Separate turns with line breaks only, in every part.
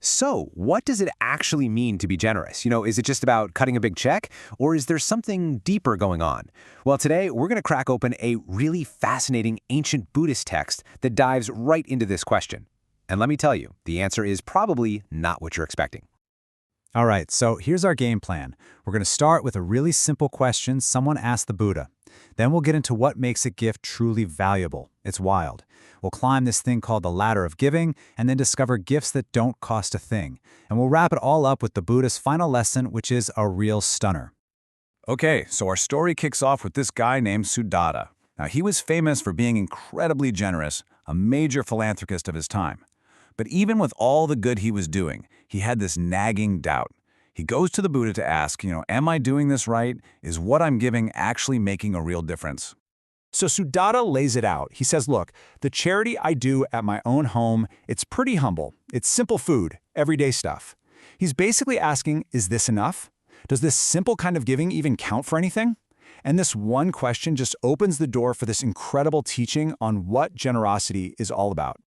So, what does it actually mean to be generous? Is it just about cutting a big check, or is there something deeper going on? Well, today we're going to crack open a really fascinating ancient Buddhist text that dives right into this question. And let me tell you, the answer is probably not what you're expecting.
All right, so here's our game plan. We're going to start with a really simple question someone asked the Buddha. Then we'll get into what makes a gift truly valuable. It's wild. We'll climb this thing called the ladder of giving, and then discover gifts that don't cost a thing. And we'll wrap it all up with the Buddha's final lesson, which is a real stunner.
Okay, so our story kicks off with this guy named Sudatta. Now, he was famous for being incredibly generous, a major philanthropist of his time. But even with all the good he was doing, he had this nagging doubt. He goes to the Buddha to ask, am I doing this right? Is what I'm giving actually making a real difference?
So Sudatta lays it out. He says, look, the charity I do at my own home, it's pretty humble. It's simple food, everyday stuff. He's basically asking, is this enough? Does this simple kind of giving even count for anything? And this one question just opens the door for this incredible teaching on what generosity is all about.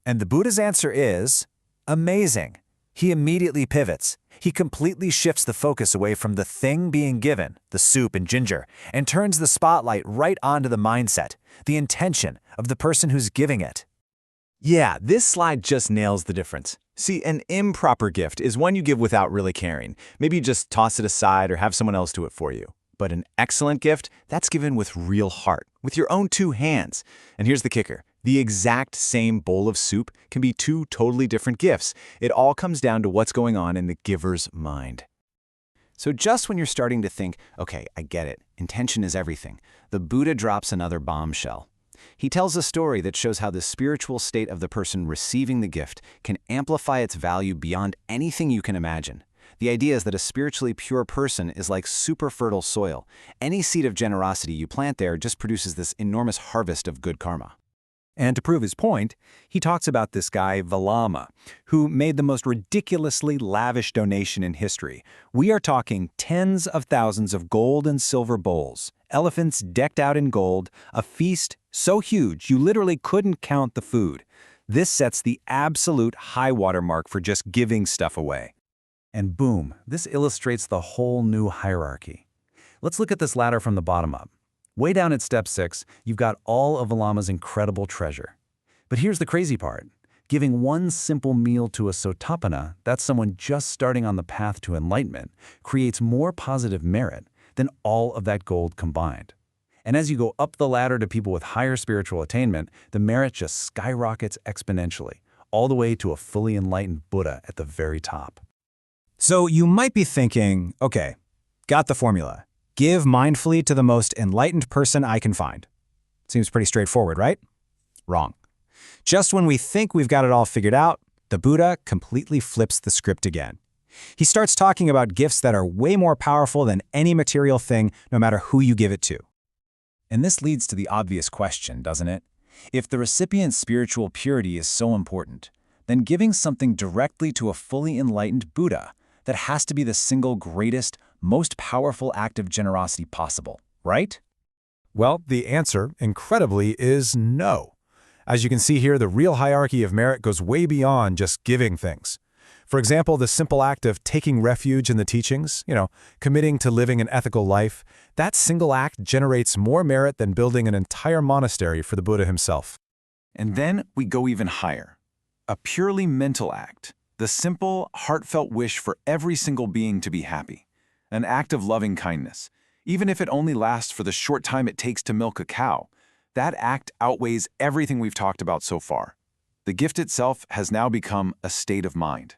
And the Buddha's answer is amazing. He immediately pivots. He completely shifts the focus away from the thing being given, the soup and ginger, and turns the spotlight right onto the mindset, the intention of the person who's giving it.
Yeah, this slide just nails the difference. See, an improper gift is one you give without really caring. Maybe you just toss it aside or have someone else do it for you. But an excellent gift, that's given with real heart, with your own two hands. And here's the kicker. The exact same bowl of soup can be two totally different gifts. It all comes down to what's going on in the giver's mind.
So just when you're starting to think, okay, I get it, intention is everything, the Buddha drops another bombshell. He tells a story that shows how the spiritual state of the person receiving the gift can amplify its value beyond anything you can imagine. The idea is that a spiritually pure person is like super fertile soil. Any seed of generosity you plant there just produces this enormous harvest of good karma.
And to prove his point, he talks about this guy, Valama, who made the most ridiculously lavish donation in history. We are talking tens of thousands of gold and silver bowls, elephants decked out in gold, a feast so huge you literally couldn't count the food. This sets the absolute high water mark for just giving stuff away. And boom, this illustrates the whole new hierarchy. Let's look at this ladder from the bottom up. Way down at step 6, you've got all of Valama's incredible treasure. But here's the crazy part. Giving one simple meal to a Sotapanna, that's someone just starting on the path to enlightenment, creates more positive merit than all of that gold combined. And as you go up the ladder to people with higher spiritual attainment, the merit just skyrockets exponentially, all the way to a fully enlightened Buddha at the very top. So you might be thinking, okay, got the formula. Give mindfully to the most enlightened person I can find. Seems pretty straightforward, right? Wrong. Just when we think we've got it all figured out, the Buddha completely flips the script again. He starts talking about gifts that are way more powerful than any material thing, no matter who you give it to. And this leads to the obvious question, doesn't it? If the recipient's spiritual purity is so important, then giving something directly to a fully enlightened Buddha, that has to be the single greatest, most powerful act of generosity possible, right?
Well, the answer, incredibly, is no. As you can see here, the real hierarchy of merit goes way beyond just giving things. For example, the simple act of taking refuge in the teachings, committing to living an ethical life, that single act generates more merit than building an entire monastery for the Buddha himself.
And then we go even higher. A purely mental act. The simple, heartfelt wish for every single being to be happy. An act of loving kindness. Even if it only lasts for the short time it takes to milk a cow, that act outweighs everything we've talked about so far. The gift itself has now become a state of mind.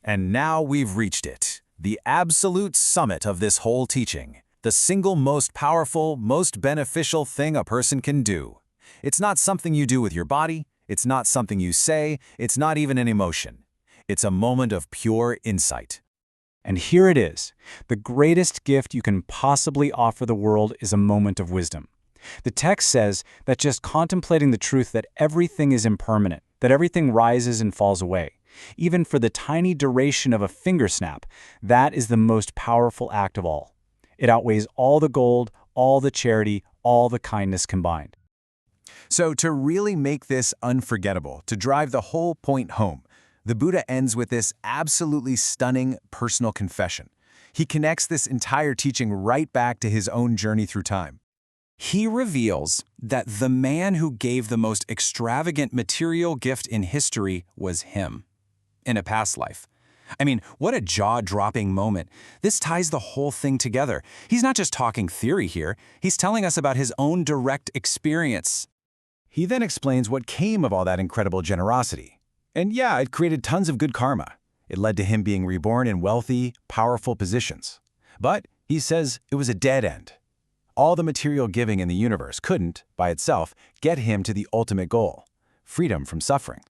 And now we've reached it, the absolute summit of this whole teaching, the single most powerful, most beneficial thing a person can do. It's not something you do with your body, it's not something you say, it's not even an emotion. It's a moment of pure insight.
And here it is. The greatest gift you can possibly offer the world is a moment of wisdom. The text says that just contemplating the truth that everything is impermanent, that everything rises and falls away, even for the tiny duration of a finger snap, that is the most powerful act of all. It outweighs all the gold, all the charity, all the kindness combined.
So to really make this unforgettable, to drive the whole point home,
The Buddha ends with this absolutely stunning personal confession. He connects this entire teaching right back to his own journey through time. He reveals that the man who gave the most extravagant material gift in history was him, in a past life. I mean, what a jaw-dropping moment. This ties the whole thing together. He's not just talking theory here, he's telling us about his own direct experience.
He then explains what came of all that incredible generosity. And yeah, it created tons of good karma. It led to him being reborn in wealthy, powerful positions. But he says it was a dead end. All the material giving in the universe couldn't, by itself, get him to the ultimate goal, freedom from suffering.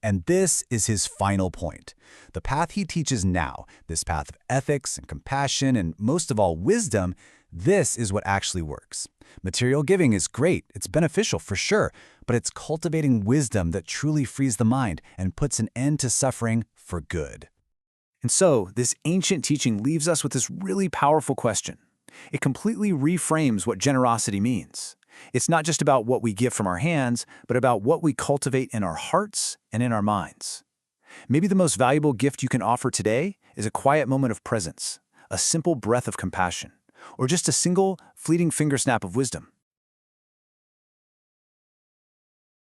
And this is his final point. The path he teaches now, this path of ethics and compassion and most of all wisdom, this is what actually works. Material giving is great, it's beneficial for sure, but it's cultivating wisdom that truly frees the mind and puts an end to suffering for good. And so, this ancient teaching leaves us with this really powerful question. It completely reframes what generosity means. It's not just about what we give from our hands, but about what we cultivate in our hearts and in our minds. Maybe the most valuable gift you can offer today is a quiet moment of presence, a simple breath of compassion, or just a single, fleeting finger snap of wisdom.